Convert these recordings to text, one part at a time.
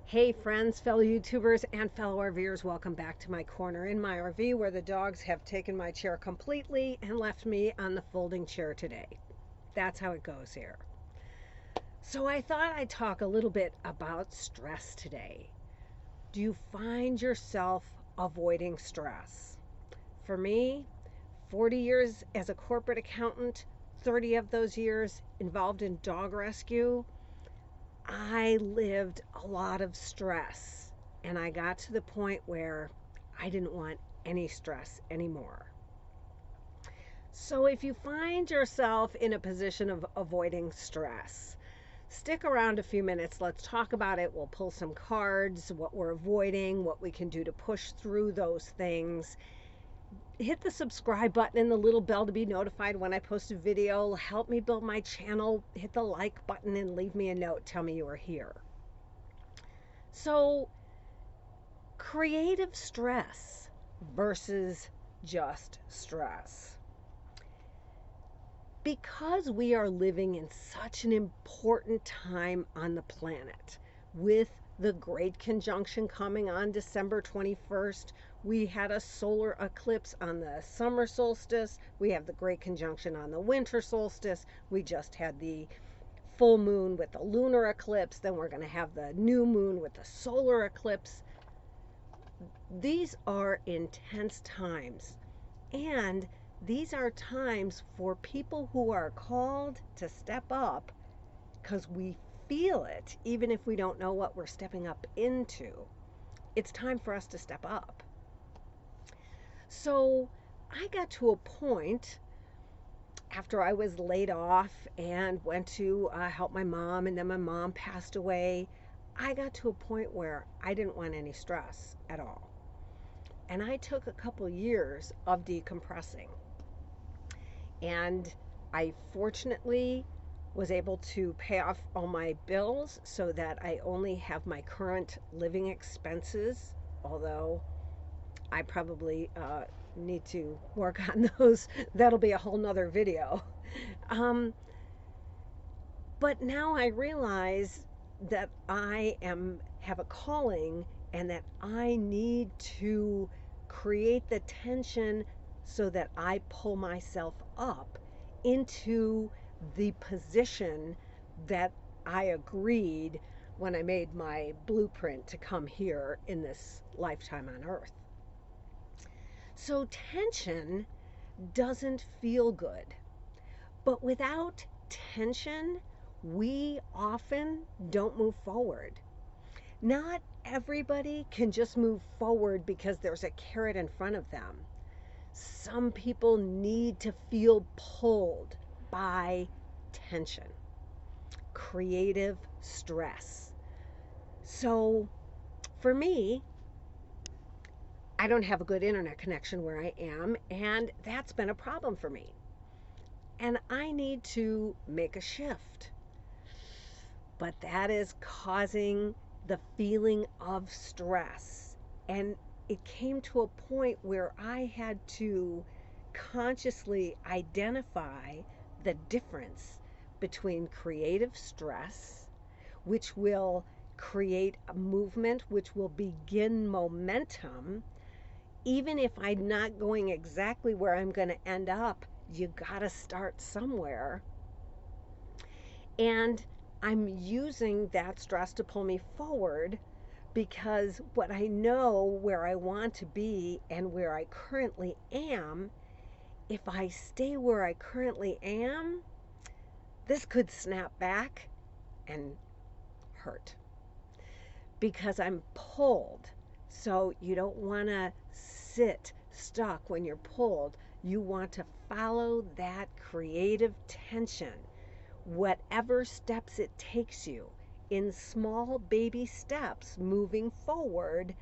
Hey friends, fellow YouTubers, and fellow RVers, welcome back to my corner in my RV where the dogs have taken my chair completely and left me on the folding chair today. That's how it goes here. So I thought I'd talk a little bit about stress today. Do you find yourself avoiding stress? For me, 40 years as a corporate accountant, 30 of those years involved in dog rescue, I lived a lot of stress, and I got to the point where I didn't want any stress anymore. So, if you find yourself in a position of avoiding stress, stick around a few minutes. Let's talk about it. We'll pull some cards, what we're avoiding, what we can do to push through those things. Hit the subscribe button and the little bell to be notified when I post a video. Help me build my channel. Hit the like button and leave me a note. Tell me you are here. So, creative stress versus just stress. Because we are living in such an important time on the planet, with the Great Conjunction coming on December 21st, we had a solar eclipse on the summer solstice, we have the Great Conjunction on the winter solstice, we just had the full moon with the lunar eclipse, then we're going to have the new moon with the solar eclipse. These are intense times, and these are times for people who are called to step up because we feel it, even if we don't know what we're stepping up into. It's time for us to step up. So I got to a point after I was laid off and went to help my mom, and then my mom passed away. I got to a point where I didn't want any stress at all. And I took a couple years of decompressing. And I fortunately was able to pay off all my bills so that I only have my current living expenses, although I probably need to work on those. That'll be a whole nother video. Um, but now I realize that have a calling and that I need to create the tension so that I pull myself up into the position that I agreed when I made my blueprint to come here in this lifetime on earth. So tension doesn't feel good, but without tension, we often don't move forward. Not everybody can just move forward because there's a carrot in front of them. Some people need to feel pulled by tension, creative stress. So for me, I don't have a good internet connection where I am, and that's been a problem for me. And I need to make a shift. But that is causing the feeling of stress. And it came to a point where I had to consciously identify the difference between creative stress, which will create a movement, which will begin momentum. Even if I'm not going exactly where I'm going to end up, you got to start somewhere. And I'm using that stress to pull me forward because what I know where I want to be and where I currently am, if I stay where I currently am, this could snap back and hurt because I'm pulled. So you don't want to sit stuck when you're pulled. You want to follow that creative tension, whatever steps it takes you, in small baby steps moving forward,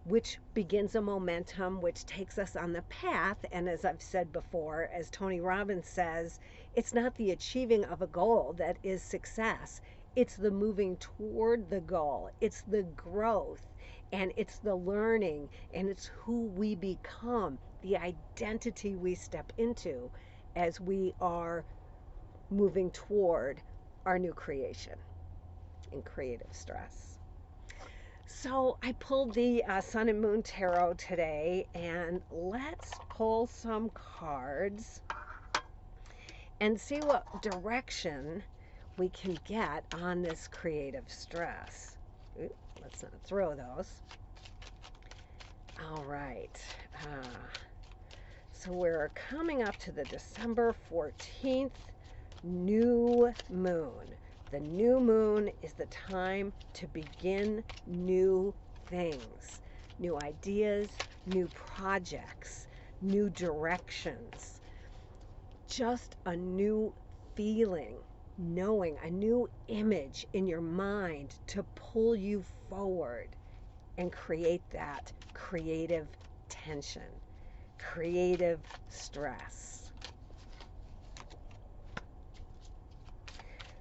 which begins a momentum which takes us on the path. And as I've said before, as Tony Robbins says, it's not the achieving of a goal that is success. It's the moving toward the goal. It's the growth, and it's the learning, and it's who we become, the identity we step into as we are moving toward our new creation in creative stress. So I pulled the Sun and Moon Tarot today, and let's pull some cards and see what direction we can get on this creative stress. Ooh, let's not throw those. All right. So we're coming up to the December 14th new moon. The new moon is the time to begin new things, new ideas, new projects, new directions, just a new feeling, knowing a new image in your mind to pull you forward and create that creative tension, creative stress.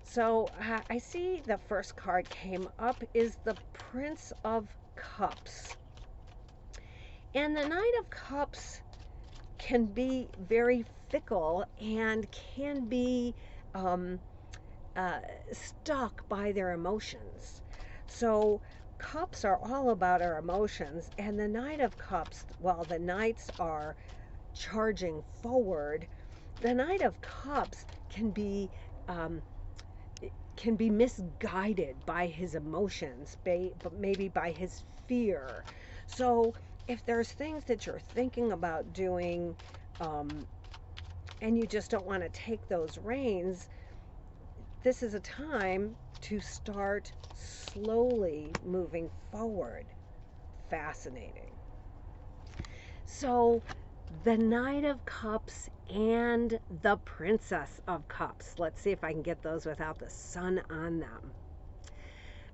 So I see the first card came up is the Prince of Cups. And the Knight of Cups can be very fickle and can be stuck by their emotions. So cups are all about our emotions, and the Knight of Cups, while the knights are charging forward, the Knight of Cups um, can be misguided by his emotions, maybe by his fear. So if there's things that you're thinking about doing, and you just don't want to take those reins, this is a time to start slowly moving forward. Fascinating. So the Knight of Cups and the Princess of Cups. Let's see if I can get those without the sun on them.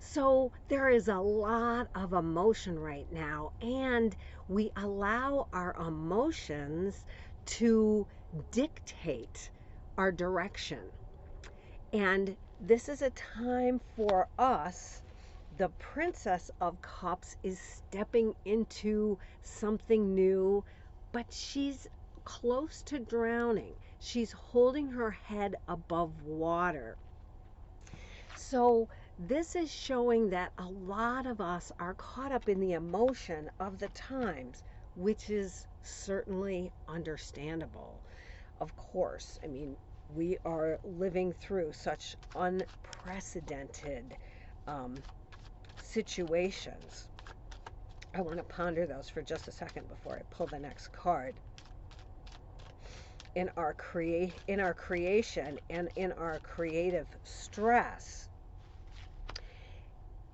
So there is a lot of emotion right now, and we allow our emotions to dictate our direction. And this is a time for us. The Princess of Cups is stepping into something new, but she's close to drowning. She's holding her head above water. So this is showing that a lot of us are caught up in the emotion of the times, which is certainly understandable. Of course, I mean, we are living through such unprecedented situations. I want to ponder those for just a second before I pull the next card. In our creation and in our creative stress,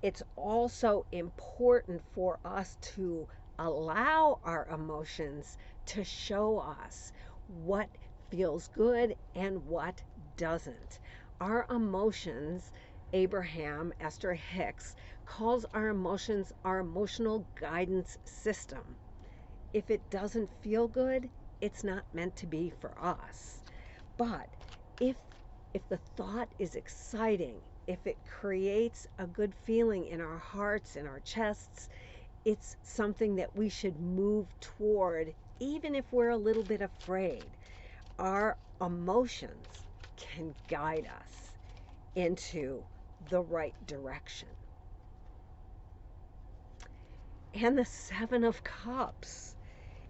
it's also important for us to allow our emotions to show us what feels good and what doesn't. Our emotions, Abraham Esther Hicks calls our emotions our emotional guidance system. If it doesn't feel good, it's not meant to be for us. But if the thought is exciting, if it creates a good feeling in our hearts, in our chests, it's something that we should move toward, even if we're a little bit afraid. Our emotions can guide us into the right direction. And the Seven of Cups.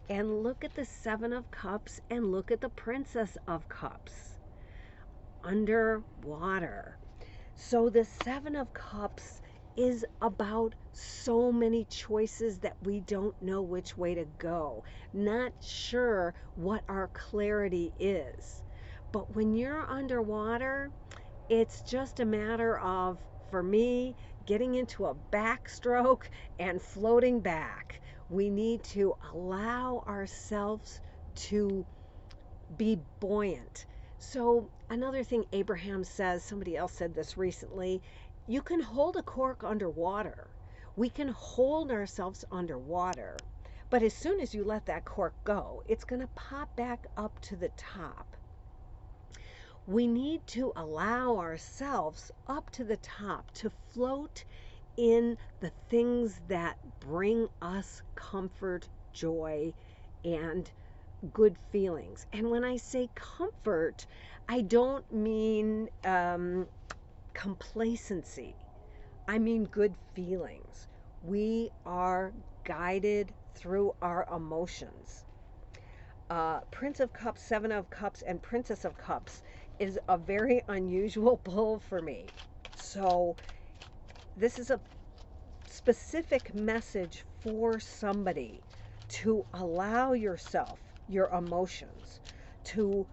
And look at the Seven of Cups and look at the Princess of Cups. Underwater. So the Seven of Cups is about so many choices that we don't know which way to go, not sure what our clarity is. But when you're underwater, it's just a matter of, for me, getting into a backstroke and floating back. We need to allow ourselves to be buoyant. So another thing Abraham says, somebody else said this recently, you can hold a cork underwater. We can hold ourselves underwater, but as soon as you let that cork go, it's going to pop back up to the top. We need to allow ourselves up to the top to float in the things that bring us comfort, joy, and good feelings. And when I say comfort, I don't mean complacency. I mean good feelings. We are guided through our emotions. Prince of Cups, Seven of Cups, and Princess of Cups is a very unusual pull for me. So, this is a specific message for somebody to allow yourself your emotions, to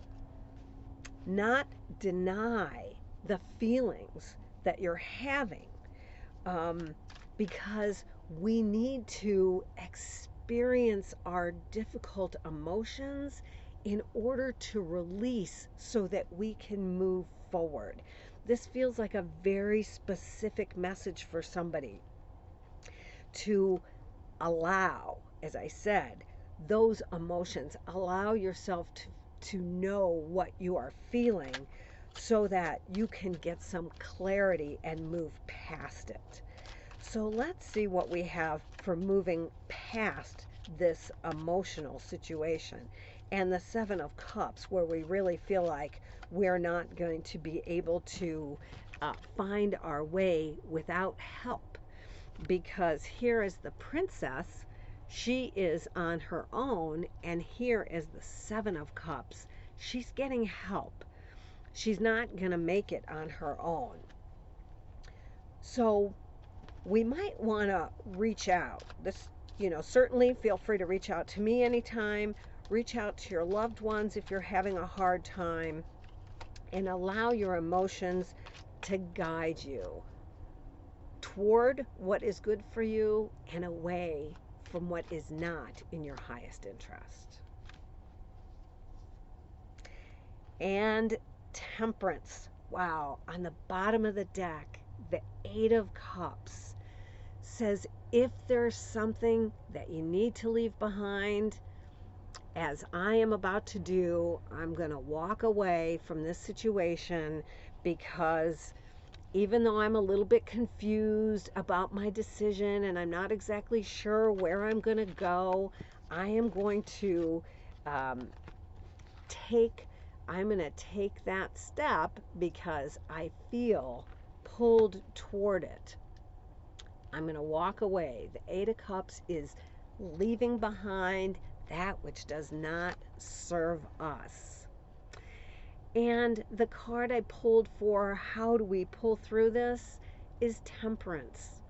not deny the feelings that you're having, um, because we need to experience our difficult emotions in order to release so that we can move forward. This feels like a very specific message for somebody to allow, as I said, those emotions. Allow yourself to know what you are feeling so that you can get some clarity and move past it. So let's see what we have for moving past this emotional situation. And the Seven of Cups, where we really feel like we're not going to be able to find our way without help. Because here is the princess, she is on her own, and here is the Seven of Cups. She's getting help. She's not going to make it on her own. So we might want to reach out. This, certainly feel free to reach out to me anytime. Reach out to your loved ones if you're having a hard time, and allow your emotions to guide you toward what is good for you and away from what is not in your highest interest. And Temperance. Wow, on the bottom of the deck, the Eight of Cups says if there's something that you need to leave behind, as I am about to do, I'm going to walk away from this situation, because even though I'm a little bit confused about my decision and I'm not exactly sure where I'm going to go, I am going to um, take I'm going to take that step because I feel pulled toward it. I'm going to walk away. The Eight of Cups is leaving behind that which does not serve us. And the card I pulled for how do we pull through this is Temperance.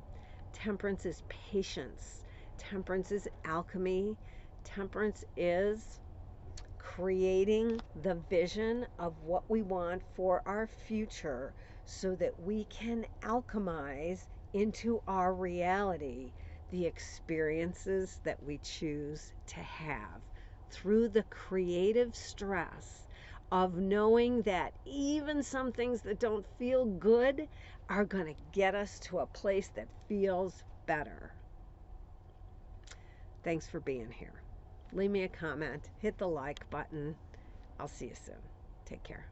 Temperance is patience. Temperance is alchemy. Temperance is creating the vision of what we want for our future so that we can alchemize into our reality the experiences that we choose to have through the creative stress of knowing that even some things that don't feel good are going to get us to a place that feels better. Thanks for being here. Leave me a comment, hit the like button. I'll see you soon. Take care.